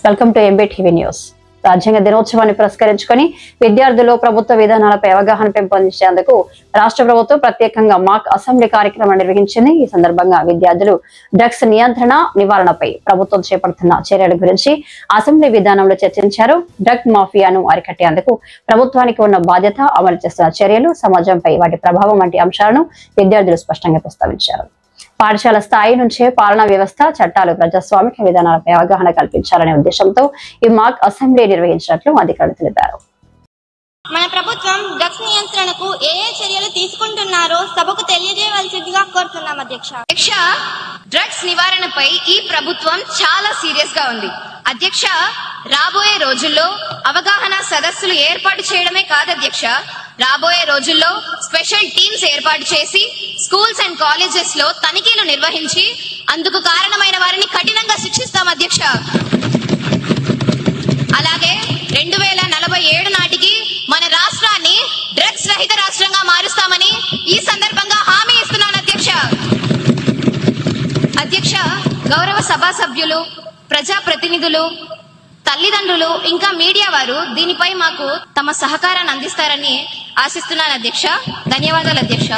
Welcome to MB TV news. రాజ్యాంగ దినోత్సవాన్ని పురస్కరించుకొని విద్యార్థుల్లో ప్రభుత్వ విధానాలపై అవగాహన పెంపొందించేందుకు రాష్ట్ర ప్రభుత్వం ప్రత్యేకంగా మాక్ అసెంబ్లీ కార్యక్రమం నిర్వహించింది. ఈ సందర్భంగా విద్యార్థులు డ్రగ్స్ నియంత్రణ నివారణపై ప్రభుత్వం చేపడుతున్న చర్యల గురించి అసెంబ్లీ విధానంలో చర్చించారు. డ్రగ్ మాఫియాను అరికట్టేందుకు ప్రభుత్వానికి ఉన్న బాధ్యత, అమలు చేస్తున్న చర్యలు, సమాజంపై వాటి ప్రభావం వంటి అంశాలను విద్యార్థులు స్పష్టంగా ప్రస్తావించారు. పాఠశాల స్థాయి నుంచే పాలనా వ్యవస్థ, చట్టాలు, ప్రజాస్వామిక విధానాలపై అవగాహన కల్పించాలనే ఉద్దేశంతో ఈ మాక్ అసెంబ్లీ నిర్వహించినట్లు అధికారులు తెలిపారు. మన ప్రభుత్వం డ్రగ్స్ నియంత్రణకు ఏ చర్యలు తీసుకుంటున్నారో సభకు తెలియజేయవలసిందిగా కోరుతున్నాం అధ్యక్ష. డ్రగ్స్ నివారణపై ఈ ప్రభుత్వం చాలా సీరియస్ గా ఉంది అధ్యక్ష. రాబోయే రోజుల్లో అవగాహన సదస్సులు ఏర్పాటు చేయడమే కాదు అధ్యక్ష, రాబోయే రోజుల్లో స్పెషల్ టీమ్స్ ఏర్పాటు చేసి స్కూల్స్ అండ్ కాలేజెస్ లో తనిఖీలు నిర్వహించి అందుకు కారణమైన వారిని కఠినంగా శిక్షిస్తాం అధ్యక్ష. అలాగే 2047 నాటికి మన రాష్ట్రాన్ని డ్రగ్స్ రహిత రాష్ట్రంగా మారుస్తామని ఈ సందర్భంగా హామీ ఇస్తున్నాను అధ్యక్ష. అధ్యక్ష, గౌరవ సభా సభ్యులు, ప్రజా ప్రతినిధులు, తల్లిదండ్రులు ఇంకా మీడియా వారు దీనిపై మాకు తమ సహకారాన్ని అందిస్తారని ఆశిస్తున్నాను అధ్యక్ష. ధన్యవాదాలు అధ్యక్ష.